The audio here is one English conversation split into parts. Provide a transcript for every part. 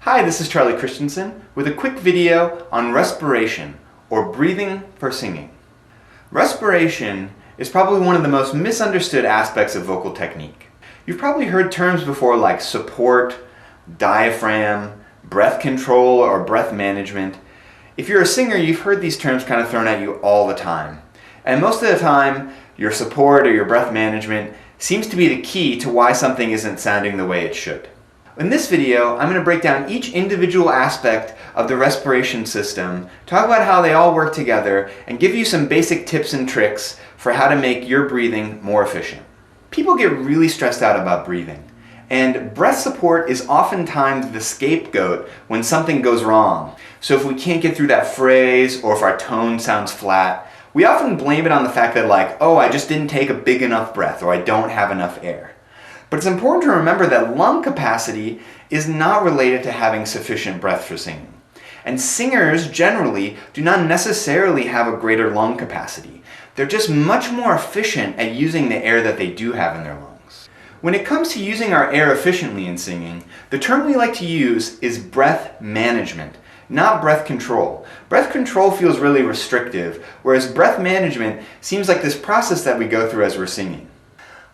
Hi, this is Charlie Christenson with a quick video on respiration, or breathing for singing. Respiration is probably one of the most misunderstood aspects of vocal technique. You've probably heard terms before like support, diaphragm, breath control, or breath management. If you're a singer, you've heard these terms kind of thrown at you all the time. And most of the time, your support or your breath management seems to be the key to why something isn't sounding the way it should. In this video, I'm going to break down each individual aspect of the respiration system, talk about how they all work together, and give you some basic tips and tricks for how to make your breathing more efficient. People get really stressed out about breathing, and breath support is oftentimes the scapegoat when something goes wrong. So if we can't get through that phrase, or if our tone sounds flat, we often blame it on the fact that I just didn't take a big enough breath, or I don't have enough air. But it's important to remember that lung capacity is not related to having sufficient breath for singing. And singers generally do not necessarily have a greater lung capacity. They're just much more efficient at using the air that they do have in their lungs. When it comes to using our air efficiently in singing, the term we like to use is breath management, not breath control. Breath control feels really restrictive, whereas breath management seems like this process that we go through as we're singing.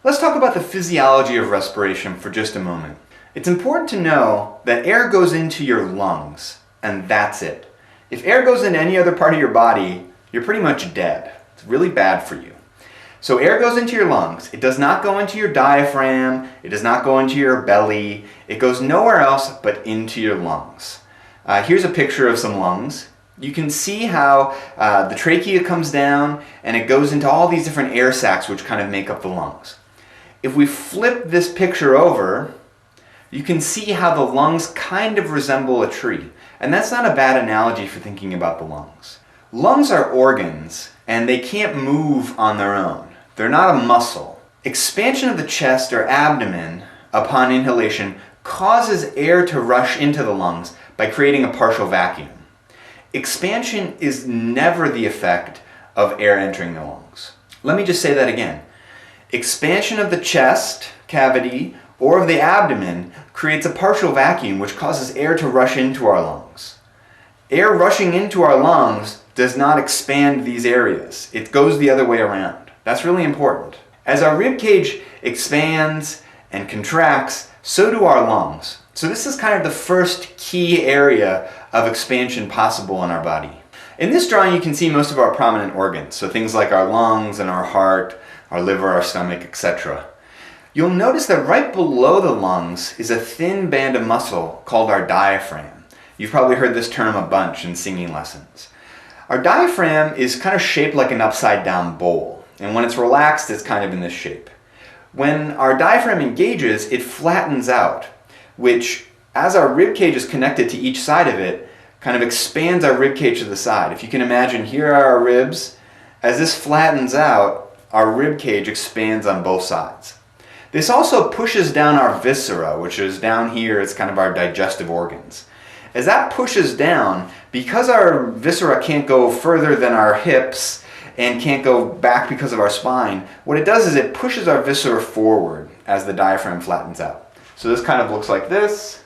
Let's talk about the physiology of respiration for just a moment. It's important to know that air goes into your lungs, and that's it. If air goes into any other part of your body, you're pretty much dead. It's really bad for you. So air goes into your lungs. It does not go into your diaphragm. It does not go into your belly. It goes nowhere else but into your lungs. Here's a picture of some lungs. You can see how the trachea comes down and it goes into all these different air sacs which kind of make up the lungs. If we flip this picture over, you can see how the lungs kind of resemble a tree. And that's not a bad analogy for thinking about the lungs. Lungs are organs, and they can't move on their own. They're not a muscle. Expansion of the chest or abdomen upon inhalation causes air to rush into the lungs by creating a partial vacuum. Expansion is never the effect of air entering the lungs. Let me just say that again. Expansion of the chest cavity or of the abdomen creates a partial vacuum which causes air to rush into our lungs. Air rushing into our lungs does not expand these areas. It goes the other way around. That's really important. As our rib cage expands and contracts, so do our lungs. So this is kind of the first key area of expansion possible in our body. In this drawing you can see most of our prominent organs, so things like our lungs and our heart, our liver, our stomach, etc. You'll notice that right below the lungs is a thin band of muscle called our diaphragm. You've probably heard this term a bunch in singing lessons. Our diaphragm is kind of shaped like an upside down bowl, and when it's relaxed it's kind of in this shape. When our diaphragm engages, it flattens out, which, as our rib cage is connected to each side of it, kind of expands our rib cage to the side. If you can imagine, here are our ribs. As this flattens out, our rib cage expands on both sides. This also pushes down our viscera, which is down here, it's kind of our digestive organs. As that pushes down, because our viscera can't go further than our hips and can't go back because of our spine, what it does is it pushes our viscera forward as the diaphragm flattens out. So this kind of looks like this.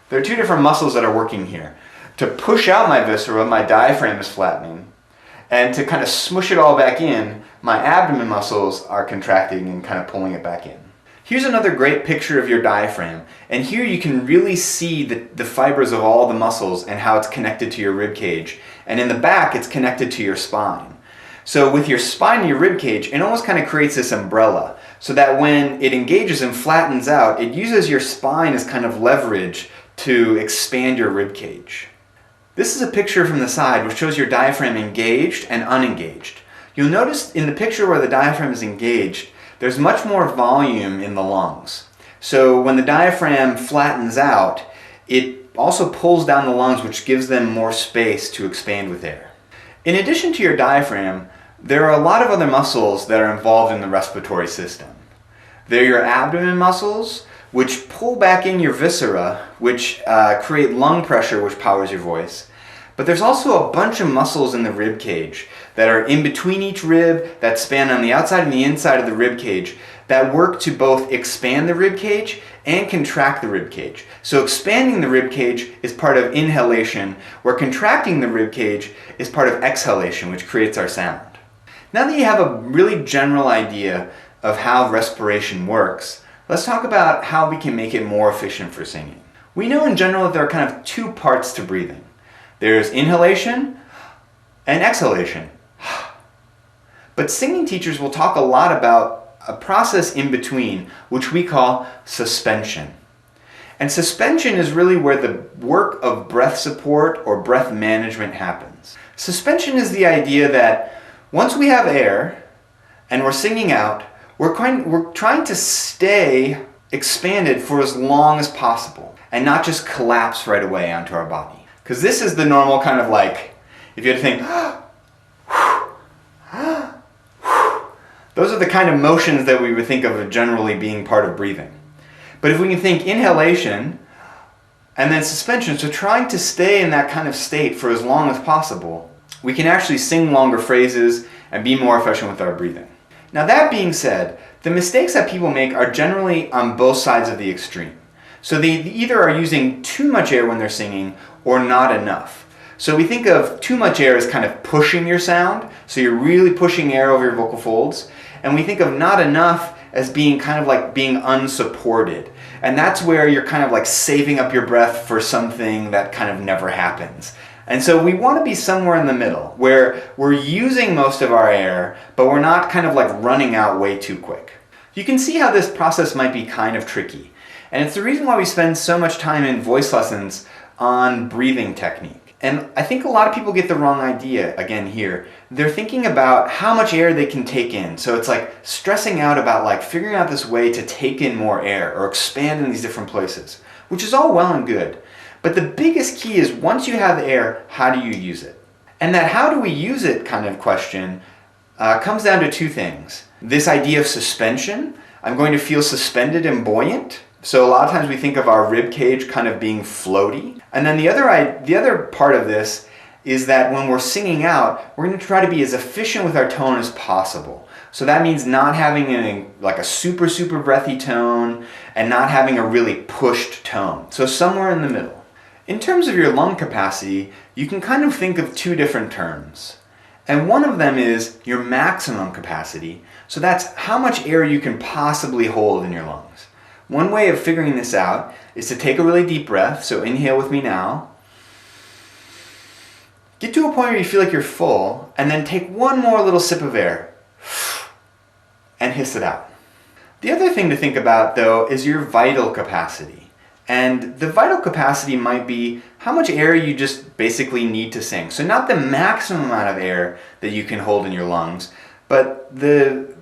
There are two different muscles that are working here. To push out my viscera, my diaphragm is flattening, and to kind of smush it all back in, my abdomen muscles are contracting and kind of pulling it back in. Here's another great picture of your diaphragm, and here you can really see the fibers of all the muscles and how it's connected to your rib cage, and in the back it's connected to your spine. So with your spine and your rib cage, it almost kind of creates this umbrella, so that when it engages and flattens out, it uses your spine as kind of leverage to expand your rib cage. This is a picture from the side which shows your diaphragm engaged and unengaged. You'll notice in the picture where the diaphragm is engaged, there's much more volume in the lungs. So when the diaphragm flattens out, it also pulls down the lungs, which gives them more space to expand with air. In addition to your diaphragm, there are a lot of other muscles that are involved in the respiratory system. They're your abdomen muscles, which pull back in your viscera, which create lung pressure, which powers your voice. But there's also a bunch of muscles in the rib cage that are in between each rib, that span on the outside and the inside of the rib cage, that work to both expand the rib cage and contract the rib cage. So expanding the rib cage is part of inhalation, where contracting the rib cage is part of exhalation, which creates our sound. Now that you have a really general idea of how respiration works, let's talk about how we can make it more efficient for singing. We know in general that there are kind of two parts to breathing. There's inhalation and exhalation. But singing teachers will talk a lot about a process in between, which we call suspension. And suspension is really where the work of breath support or breath management happens. Suspension is the idea that once we have air and we're singing out, we're trying to stay expanded for as long as possible and not just collapse right away onto our body. Because this is the normal kind of like, if you had to think, those are the kind of motions that we would think of generally being part of breathing. But if we can think inhalation and then suspension, so trying to stay in that kind of state for as long as possible, we can actually sing longer phrases and be more efficient with our breathing. Now that being said, the mistakes that people make are generally on both sides of the extreme. So they either are using too much air when they're singing or not enough. So we think of too much air as kind of pushing your sound, so you're really pushing air over your vocal folds. And we think of not enough as being kind of like being unsupported. And that's where you're kind of like saving up your breath for something that kind of never happens. And so we want to be somewhere in the middle, where we're using most of our air, but we're not kind of like running out way too quick. You can see how this process might be kind of tricky. And it's the reason why we spend so much time in voice lessons on breathing technique. And I think a lot of people get the wrong idea, again here. They're thinking about how much air they can take in. So it's like stressing out about like figuring out this way to take in more air or expand in these different places, which is all well and good. But the biggest key is once you have air, how do you use it? And that how do we use it kind of question comes down to two things. This idea of suspension, I'm going to feel suspended and buoyant. So a lot of times we think of our rib cage kind of being floaty. And then the other part of this is that when we're singing out, we're going to try to be as efficient with our tone as possible. So that means not having a super, super breathy tone and not having a really pushed tone. So somewhere in the middle. In terms of your lung capacity, you can kind of think of two different terms. And one of them is your maximum capacity. So that's how much air you can possibly hold in your lungs. One way of figuring this out is to take a really deep breath. So inhale with me now. Get to a point where you feel like you're full, and then take one more little sip of air and hiss it out. The other thing to think about, though, is your vital capacity. And the vital capacity might be how much air you just basically need to sing. So not the maximum amount of air that you can hold in your lungs, but the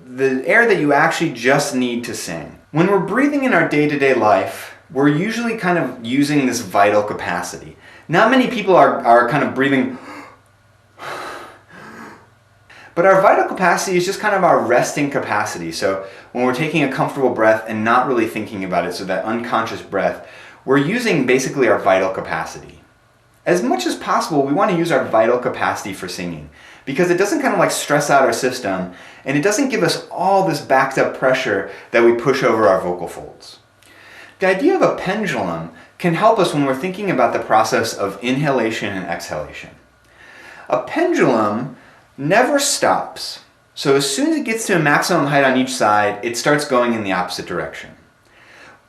air that you actually just need to sing. When we're breathing in our day-to-day life, we're usually kind of using this vital capacity. Not many people are kind of breathing, but our vital capacity is just kind of our resting capacity. So when we're taking a comfortable breath and not really thinking about it, so that unconscious breath, we're using basically our vital capacity. As much as possible, we want to use our vital capacity for singing because it doesn't kind of like stress out our system and it doesn't give us all this backed up pressure that we push over our vocal folds. The idea of a pendulum can help us when we're thinking about the process of inhalation and exhalation. A pendulum never stops. So as soon as it gets to a maximum height on each side, it starts going in the opposite direction.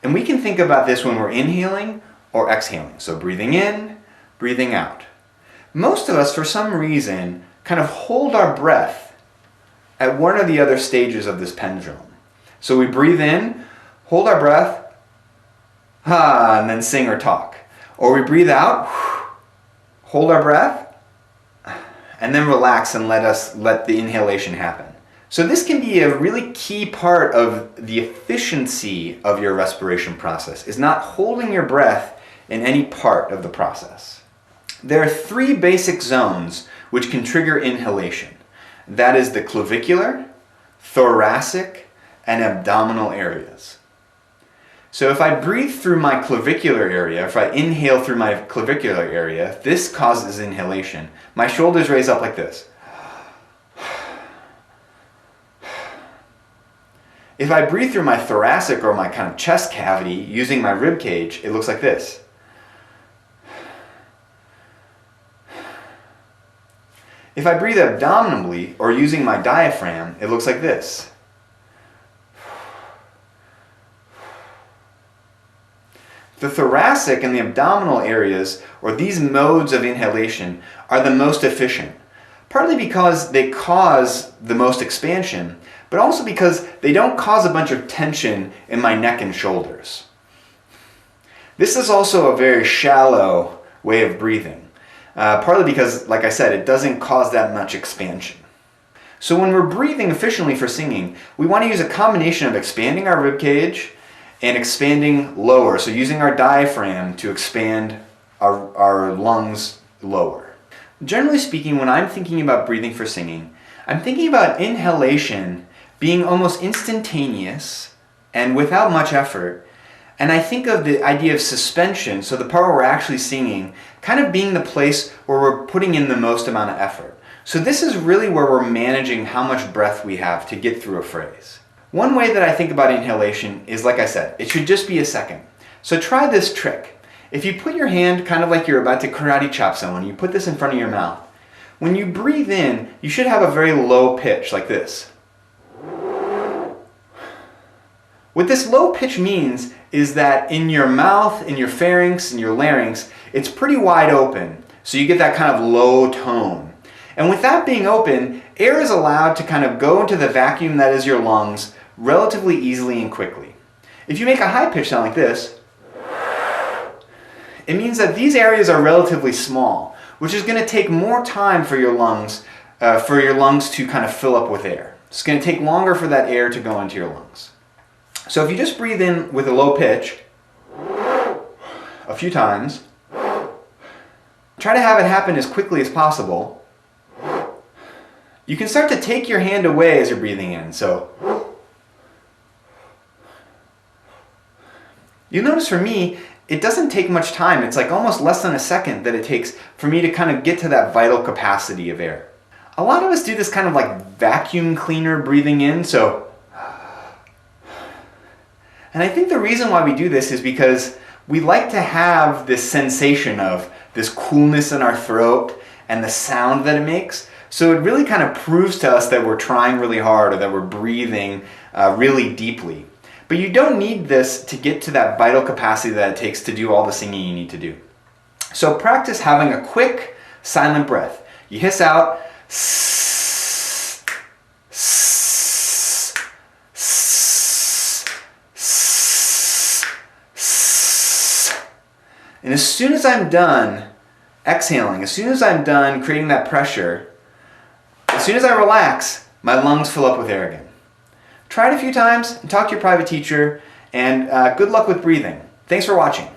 And we can think about this when we're inhaling or exhaling. So breathing in, breathing out. Most of us, for some reason, kind of hold our breath at one or the other stages of this pendulum. So we breathe in, hold our breath, and then sing or talk. Or we breathe out, hold our breath, and then relax and let the inhalation happen. So this can be a really key part of the efficiency of your respiration process, is not holding your breath in any part of the process. There are three basic zones which can trigger inhalation. That is the clavicular, thoracic, and abdominal areas. So if I breathe through my clavicular area, if I inhale through my clavicular area, this causes inhalation. My shoulders raise up like this. If I breathe through my thoracic or my kind of chest cavity using my rib cage, it looks like this. If I breathe abdominally or using my diaphragm, it looks like this. The thoracic and the abdominal areas, or these modes of inhalation, are the most efficient, partly because they cause the most expansion, but also because they don't cause a bunch of tension in my neck and shoulders. This is also a very shallow way of breathing, partly because, like I said, it doesn't cause that much expansion. So when we're breathing efficiently for singing, we want to use a combination of expanding our rib cage and expanding lower, so using our diaphragm to expand our lungs lower. Generally speaking, when I'm thinking about breathing for singing, I'm thinking about inhalation being almost instantaneous and without much effort. And I think of the idea of suspension, so the part where we're actually singing, kind of being the place where we're putting in the most amount of effort. So this is really where we're managing how much breath we have to get through a phrase. One way that I think about inhalation is, like I said, it should just be a second. So try this trick. If you put your hand kind of like you're about to karate chop someone, you put this in front of your mouth. When you breathe in, you should have a very low pitch like this. What this low pitch means is that in your mouth, in your pharynx, in your larynx, it's pretty wide open. So you get that kind of low tone. And with that being open, air is allowed to kind of go into the vacuum that is your lungs relatively easily and quickly. If you make a high pitch sound like this, it means that these areas are relatively small, which is going to take more time for your lungs to kind of fill up with air. It's going to take longer for that air to go into your lungs. So if you just breathe in with a low pitch a few times, try to have it happen as quickly as possible. You can start to take your hand away as you're breathing in. So you'll notice for me, it doesn't take much time. It's like almost less than a second that it takes for me to kind of get to that vital capacity of air. A lot of us do this kind of like vacuum cleaner breathing in. And I think the reason why we do this is because we like to have this sensation of this coolness in our throat and the sound that it makes. So it really kind of proves to us that we're trying really hard or that we're breathing really deeply. But you don't need this to get to that vital capacity that it takes to do all the singing you need to do. So practice having a quick, silent breath. You hiss out, sss, sss, sss, sss, sss. And as soon as I'm done exhaling, as soon as I'm done creating that pressure, as soon as I relax, my lungs fill up with air again. Try it a few times and talk to your private teacher, and good luck with breathing. Thanks for watching.